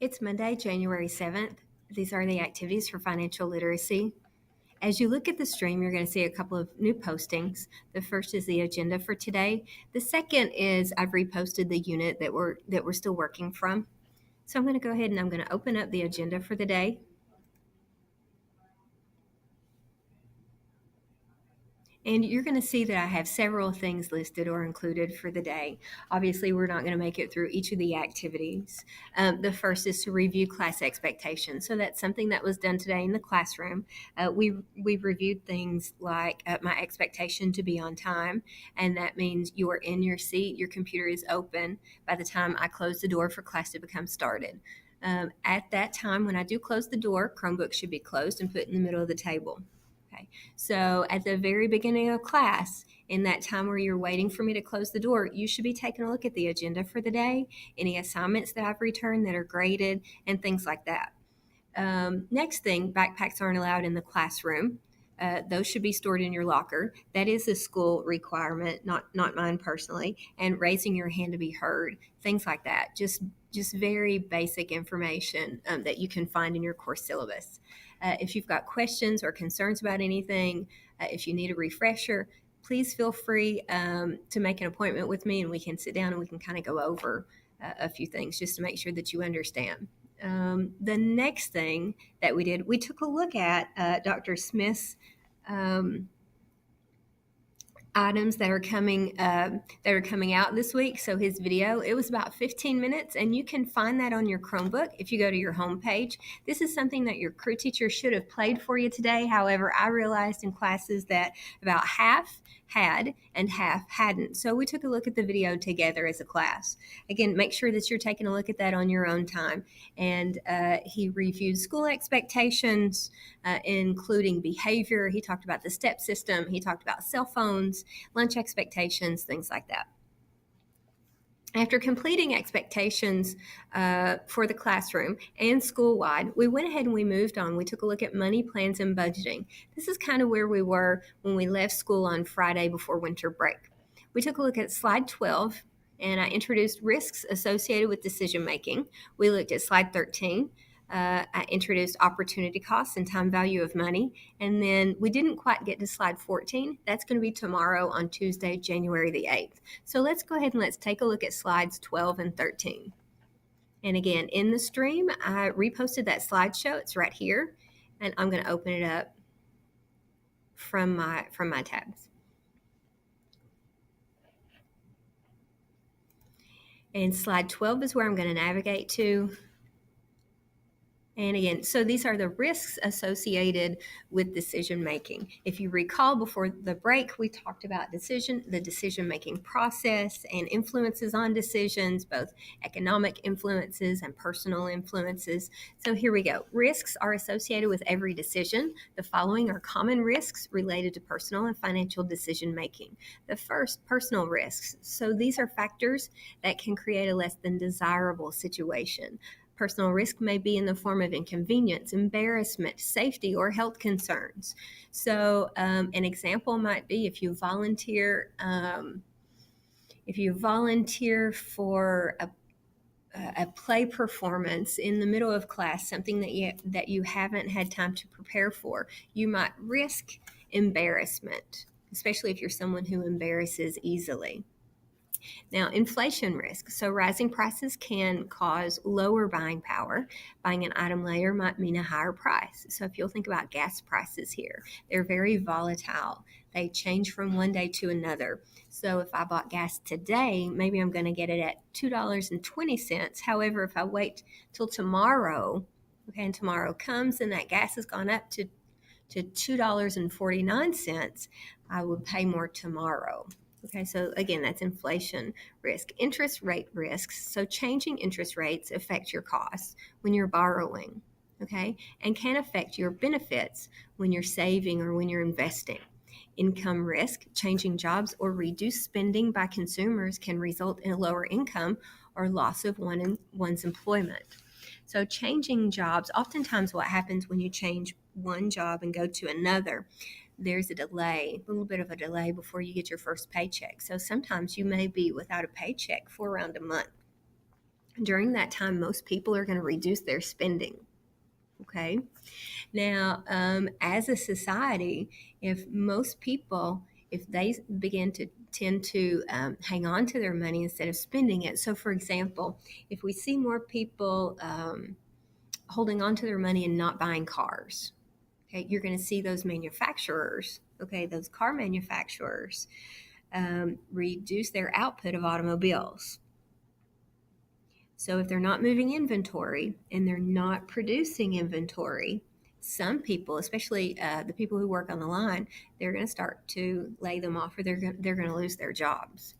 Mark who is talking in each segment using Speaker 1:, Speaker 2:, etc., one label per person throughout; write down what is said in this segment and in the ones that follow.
Speaker 1: It's Monday, January 7th. These are the activities for financial literacy. As you look at the stream, you're going to see a couple of new postings. The first is the agenda for today. The second is I've reposted the unit that we're still working from. So I'm going to go ahead and I'm going to open up the agenda for the day. And you're going to see that I have several things listed or included for the day. Obviously, we're not going to make it through each of the activities. The first is to review class expectations. So that's something that was done today in the classroom. We reviewed things like my expectation to be on time, and that means you are in your seat, your computer is open by the time I close the door for class to become started. At that time, when I do close the door, Chromebook should be closed and put in the middle of the table. Okay. So at the very beginning of class, in that time where you're waiting for me to close the door, you should be taking a look at the agenda for the day, any assignments that I've returned that are graded, and things like that. Next thing, backpacks aren't allowed in the classroom. Those should be stored in your locker. That is a school requirement, not mine personally. And raising your hand to be heard, things like that. Just very basic information that you can find in your course syllabus. If you've got questions or concerns about anything, if you need a refresher, please feel free to make an appointment with me and we can sit down and we can kind of go over a few things just to make sure that you understand. The next thing that we did, we took a look at Dr. Smith's items that are coming out this week. So his video, it was about 15 minutes, and you can find that on your Chromebook if you go to your home page. This is something that your crew teacher should have played for you today. However, I realized in classes that about half had and half hadn't. So we took a look at the video together as a class. Again, make sure that you're taking a look at that on your own time. And he reviewed school expectations, including behavior. He talked about the STEP system. He talked about cell phones, lunch expectations, things like that. After completing expectations for the classroom and school-wide, we went ahead and we moved on. We took a look at money plans and budgeting. This is kind of where we were when we left school on Friday before winter break. We took a look at slide 12, and I introduced risks associated with decision making. We looked at slide 13. I introduced opportunity costs and time value of money. And then we didn't quite get to slide 14. That's going to be tomorrow on Tuesday, January the 8th. So let's go ahead and let's take a look at slides 12 and 13. And again, in the stream, I reposted that slideshow. It's right here. And I'm going to open it up from my tabs. And slide 12 is where I'm going to navigate to. And again, so these are the risks associated with decision making. If you recall, before the break, we talked about the decision-making process and influences on decisions, both economic influences and personal influences. So here we go. Risks are associated with every decision. The following are common risks related to personal and financial decision making. The first, personal risks. So these are factors that can create a less than desirable situation. Personal risk may be in the form of inconvenience, embarrassment, safety, or health concerns. So an example might be if you volunteer for a play performance in the middle of class, something that you haven't had time to prepare for, you might risk embarrassment, especially if you're someone who embarrasses easily. Now, inflation risk. So rising prices can cause lower buying power. Buying an item later might mean a higher price. So if you'll think about gas prices here, they're very volatile. They change from one day to another. So if I bought gas today, maybe I'm going to get it at $2.20. However, if I wait till tomorrow, okay, and tomorrow comes and that gas has gone up to $2.49, I would pay more tomorrow. Okay, so again, that's inflation risk. Interest rate risks. So changing interest rates affect your costs when you're borrowing, okay, and can affect your benefits when you're saving or when you're investing. Income risk. Changing jobs or reduced spending by consumers can result in a lower income or loss of one's employment. So changing jobs, oftentimes what happens when you change one job and go to another, there's a little bit of a delay before you get your first paycheck. So sometimes you may be without a paycheck for around a month. During that time, most people are going to reduce their spending. Okay. Now, as a society, if most people, if they begin to tend to hang on to their money instead of spending it. So, for example, if we see more people holding on to their money and not buying cars, okay, you're going to see those manufacturers, okay, those car manufacturers reduce their output of automobiles. So if they're not moving inventory and they're not producing inventory, some people, especially the people who work on the line, they're going to start to lay them off, or they're going to lose their jobs.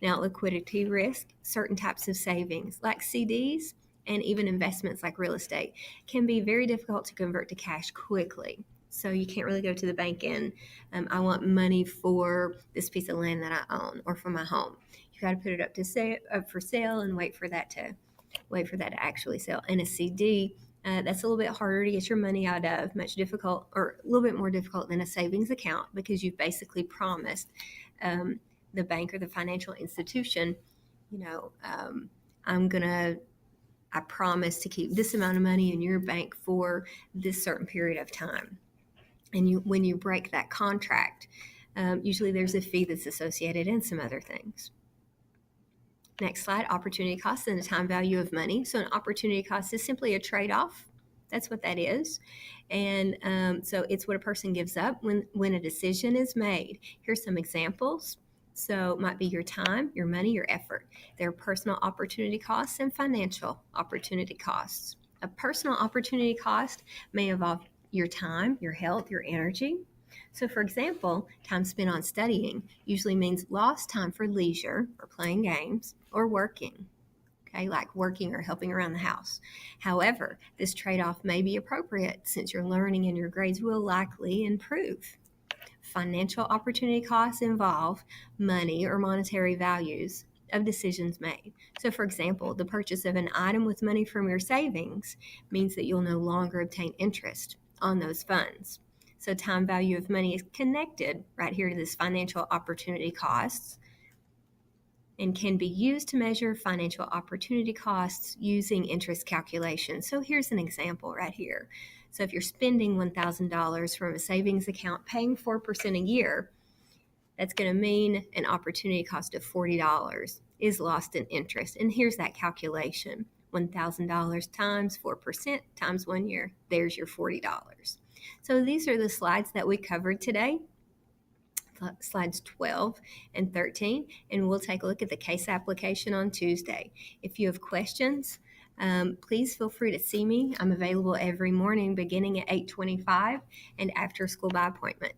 Speaker 1: Now, liquidity risk, certain types of savings like CDs and even investments like real estate can be very difficult to convert to cash quickly. So you can't really go to the bank and I want money for this piece of land that I own or for my home. You got to put it up for sale and wait for that to actually sell. And a CD, that's a little bit harder to get your money out of, much difficult, or a little bit more difficult than a savings account, because you've basically promised the bank or the financial institution, you know, I promise to keep this amount of money in your bank for this certain period of time. And when you break that contract, usually there's a fee that's associated and some other things. Next slide, opportunity cost and the time value of money. So an opportunity cost is simply a trade-off. That's what that is. And so it's what a person gives up when a decision is made. Here's some examples. So it might be your time, your money, your effort. There are personal opportunity costs and financial opportunity costs. A personal opportunity cost may involve your time, your health, your energy. So, for example, time spent on studying usually means lost time for leisure or playing games or working, okay, like working or helping around the house. However, this trade off may be appropriate since your learning and your grades will likely improve. Financial opportunity costs involve money or monetary values of decisions made. So, for example, the purchase of an item with money from your savings means that you'll no longer obtain interest on those funds. So, time value of money is connected right here to this financial opportunity costs and can be used to measure financial opportunity costs using interest calculations. So, here's an example right here. So, if you're spending $1,000 from a savings account paying 4% a year, that's going to mean an opportunity cost of $40 is lost in interest. And here's that calculation. $1,000 times 4% times 1 year. There's your $40. So these are the slides that we covered today, slides 12 and 13, and we'll take a look at the case application on Tuesday. If you have questions, please feel free to see me. I'm available every morning beginning at 8:25 and after school by appointment.